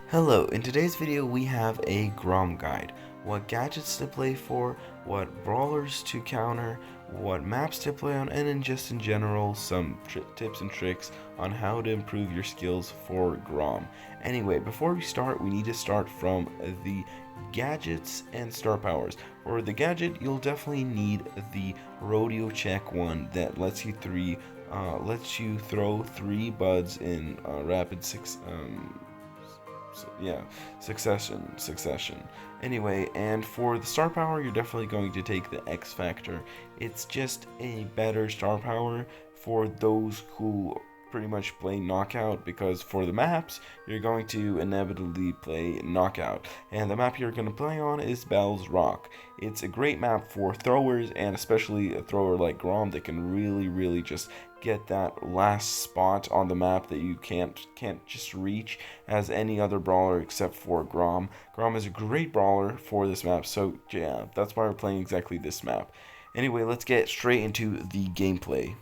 Hello, in today's video we have a Grom guide. What gadgets to play for, what brawlers to counter, what maps to play on, and just in general some tips and tricks on how to improve your skills for Grom. Anyway, before we start, we need to start from the gadgets and star powers. For the gadget, you'll definitely need the rodeo check one that lets you throw 3 buds in rapid succession. Anyway, and for the star power, you're definitely going to take the X Factor. It's just a better star power for those who pretty much play knockout, because for the maps you're going to inevitably play knockout, and the map you're going to play on is Bell's Rock. It's a great map for throwers, and especially a thrower like Grom that can really just get that last spot on the map that you can't just reach as any other brawler except for Grom. Grom is a great brawler for this map, so yeah, that's why we're playing exactly this map. Anyway, let's get straight into the gameplay.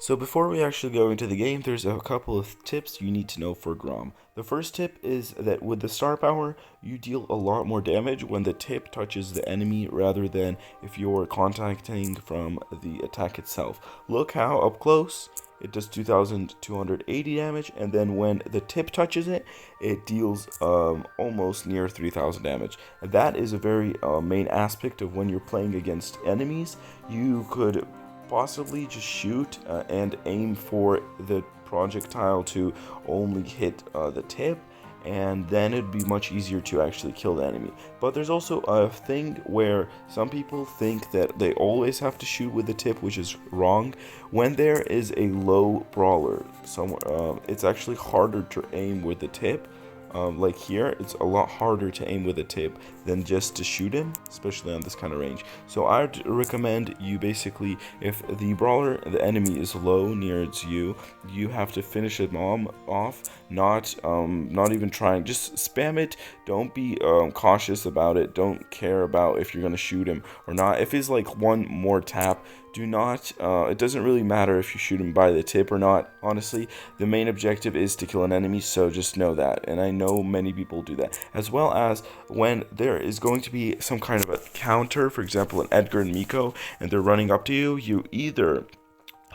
So before we actually go into the game, there's a couple of tips you need to know for Grom. The first tip is that with the star power, you deal a lot more damage when the tip touches the enemy rather than if you're contacting from the attack itself. Look how up close it does 2,280 damage, and then when the tip touches it, it deals almost near 3,000 damage. And that is a very main aspect of when you're playing against enemies. You could possibly just shoot and aim for the projectile to only hit the tip, and then it'd be much easier to actually kill the enemy. But there's also a thing where some people think that they always have to shoot with the tip, which is wrong. When there is a low brawler somewhere, it's actually harder to aim with the tip. Like here, it's a lot harder to aim with a tip than just to shoot him, especially on this kind of range. So I'd recommend you basically, if the brawler, the enemy is low near you, you have to finish him off, not even trying, just spam it. Don't be cautious about it. Don't care about if you're gonna shoot him or not. If it's like one more tap, do not, it doesn't really matter if you shoot him by the tip or not. Honestly, the main objective is to kill an enemy, so just know that. And I know many people do that. As well as when there is going to be some kind of a counter, for example, an Edgar and Miko, and they're running up to you, you either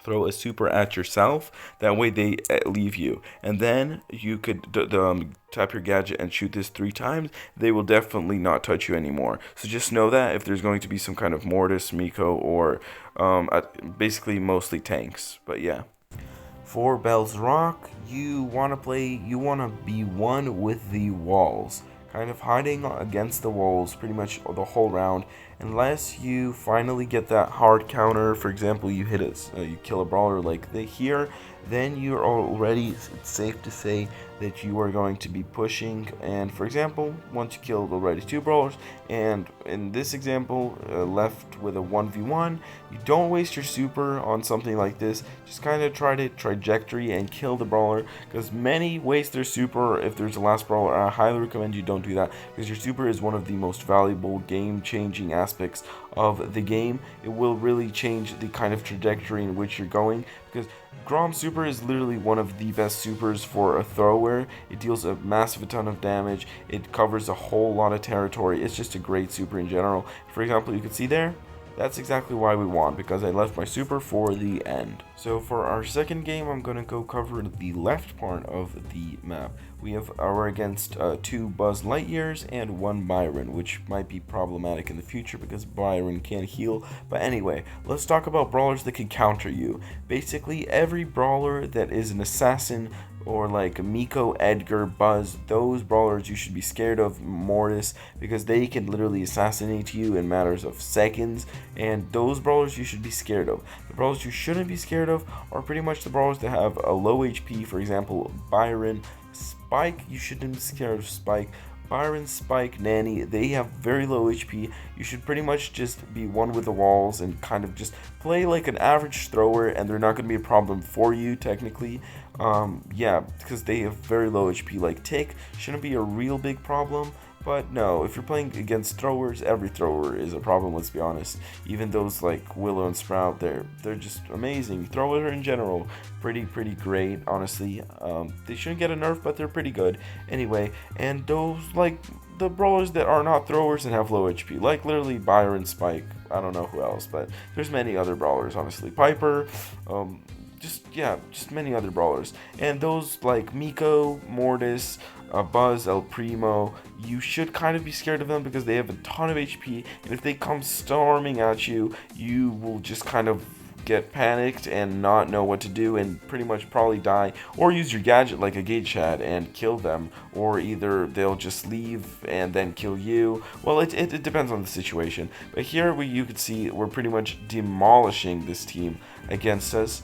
throw a super at yourself, that way they leave you, and then you could tap your gadget and shoot this 3 times. They will definitely not touch you anymore. So just know that if there's going to be some kind of Mortis, Miko, or basically mostly tanks. But yeah, for Bell's Rock, you want to be one with the walls, kind of hiding against the walls pretty much the whole round, unless you finally get that hard counter. For example, you you kill a brawler like here, then you're already, it's safe to say that you are going to be pushing. And for example, once you killed already 2 brawlers, and in this example left with a 1v1, you don't waste your super on something like this. Just kind of try to trajectory and kill the brawler, because many waste their super if there's a last brawler. I highly recommend you don't do that, because your super is one of the most valuable game-changing aspects of the game. It will really change the kind of trajectory in which you're going, because Grom super is literally one of the best supers for a thrower. It deals a massive ton of damage. It covers a whole lot of territory. It's just a great super in general. For example, you can see there, that's exactly why we won, because I left my super for the end. So for our second game, I'm going to go cover the left part of the map. We're against 2 Buzz Lightyears and 1 Byron, which might be problematic in the future because Byron can't heal. But anyway, let's talk about brawlers that can counter you. Basically, every brawler that is an assassin, or like Miko, Edgar, Buzz, those brawlers you should be scared of. Mortis, because they can literally assassinate you in matters of seconds, and those brawlers you should be scared of. The brawlers you shouldn't be scared of are pretty much the brawlers that have a low HP. For example, Byron, Spike, you shouldn't be scared of Spike. Byron, Spike, Nanny, they have very low HP. You should pretty much just be one with the walls and kind of just play like an average thrower, and they're not going to be a problem for you technically. Yeah, because they have very low HP. Like Tick shouldn't be a real big problem. But no, if you're playing against throwers, every thrower is a problem. Let's be honest. Even those like Willow and Sprout, they're just amazing. Thrower in general, pretty great. Honestly, they shouldn't get a nerf, but they're pretty good anyway. And those like the brawlers that are not throwers and have low HP, like literally Byron, Spike. I don't know who else, but there's many other brawlers. Honestly, Piper. Just many other brawlers, and those like Miko, Mortis, Buzz, El Primo, you should kind of be scared of them because they have a ton of HP, and if they come storming at you, you will just kind of get panicked and not know what to do and pretty much probably die, or use your gadget like a gate chat and kill them, or either they'll just leave and then kill you. Well, it depends on the situation, but here you could see we're pretty much demolishing this team against us.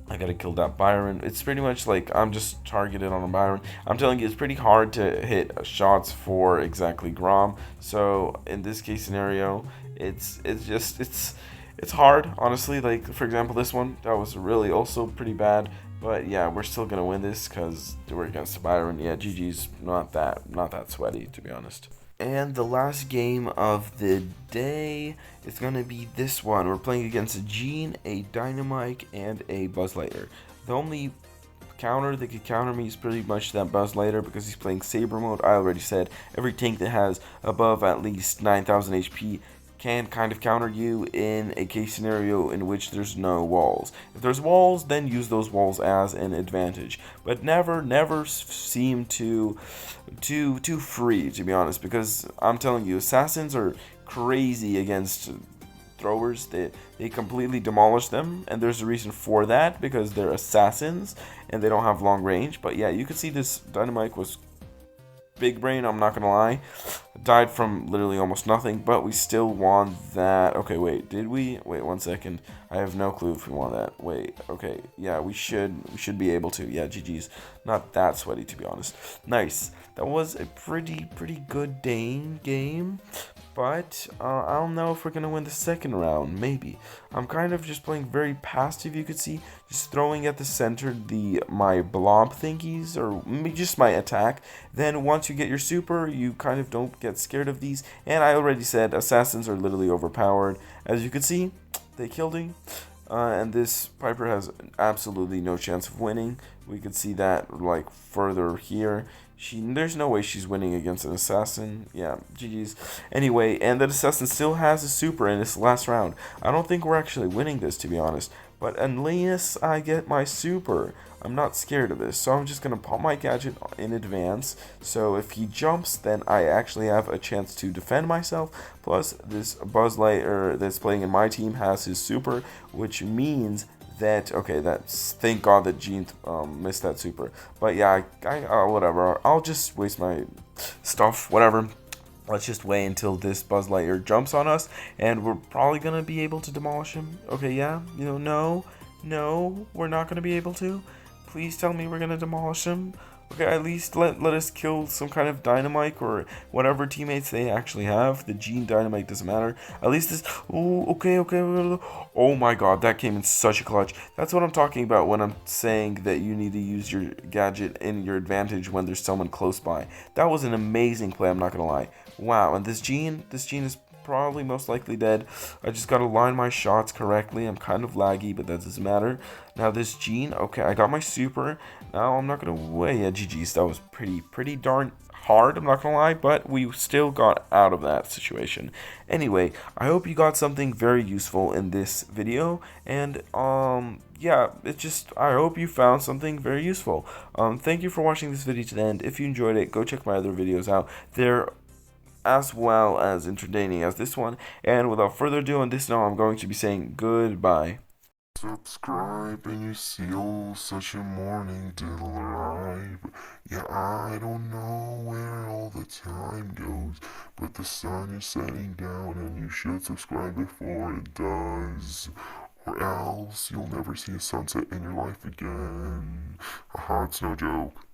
I gotta kill that Byron. It's pretty much like I'm just targeted on a Byron. I'm telling you, it's pretty hard to hit shots for exactly Grom. So in this case scenario, it's hard, honestly. Like for example, this one that was really also pretty bad. But yeah, we're still gonna win this because we're against the Byron. Yeah, GG's not that sweaty, to be honest. And the last game of the day is going to be this one. We're playing against a Gene, a Dynamite, and a Buzz Lightyear. The only counter that could counter me is pretty much that Buzz Lightyear because he's playing Saber mode. I already said every tank that has above at least 9,000 HP can kind of counter you in a case scenario in which there's no walls. If there's walls, then use those walls as an advantage, but never seem too free, to be honest, because I'm telling you, assassins are crazy against throwers. They completely demolish them, and there's a reason for that because they're assassins and they don't have long range. But yeah, you can see this Dynamite was big brain, I'm not gonna lie. Died from literally almost nothing, but we still won that. Okay, wait, did we? Wait 1 second. I have no clue if we won that. Wait, okay, yeah, we should be able to. Yeah, GG's. Not that sweaty, to be honest. Nice. That was a pretty good game. But I don't know if we're gonna win the second round. Maybe. I'm kind of just playing very passive. You could see, just throwing at the center my blob thingies, or maybe just my attack. Then once you get your super, you kind of don't get scared of these. And I already said assassins are literally overpowered. As you can see, they killed me. And this Piper has absolutely no chance of winning. We could see that like further here. There's no way she's winning against an assassin. Yeah, GG's. Anyway, and that assassin still has a super in this last round. I don't think we're actually winning this, to be honest. But unless I get my super, I'm not scared of this. So I'm just going to pop my gadget in advance. So if he jumps, then I actually have a chance to defend myself. Plus, this Buzz Lightyear that's playing in my team has his super, which means that, okay, thank God that Gene missed that super. But yeah, whatever. I'll just waste my stuff, whatever. Let's just wait until this Buzz Lightyear jumps on us, and we're probably gonna be able to demolish him. Okay, yeah, no, we're not gonna be able to. Please tell me we're gonna demolish him. Okay, at least let us kill some kind of Dynamite or whatever teammates they actually have. The Gene Dynamite doesn't matter. At least this. Oh, okay. Oh my God, that came in such a clutch. That's what I'm talking about when I'm saying that you need to use your gadget in your advantage when there's someone close by. That was an amazing play. I'm not gonna lie. Wow, and this Gene is probably most likely dead. I just gotta line my shots correctly. I'm kind of laggy, but that doesn't matter. Now this Gene, okay, I got my super. Now I'm not gonna wait. Yeah, GG's. That was pretty darn hard, I'm not gonna lie, but we still got out of that situation. Anyway, I hope you got something very useful in this video, and yeah, I hope you found something very useful. Thank you for watching this video to the end. If you enjoyed it, go check my other videos out. They're as well as entertaining as this one. And without further ado, on this note, I'm going to be saying goodbye. Subscribe and you seal such a morning delight. Yeah, I don't know where all the time goes, but the sun is setting down and you should subscribe before it does. Or else you'll never see a sunset in your life again. Haha, it's no joke.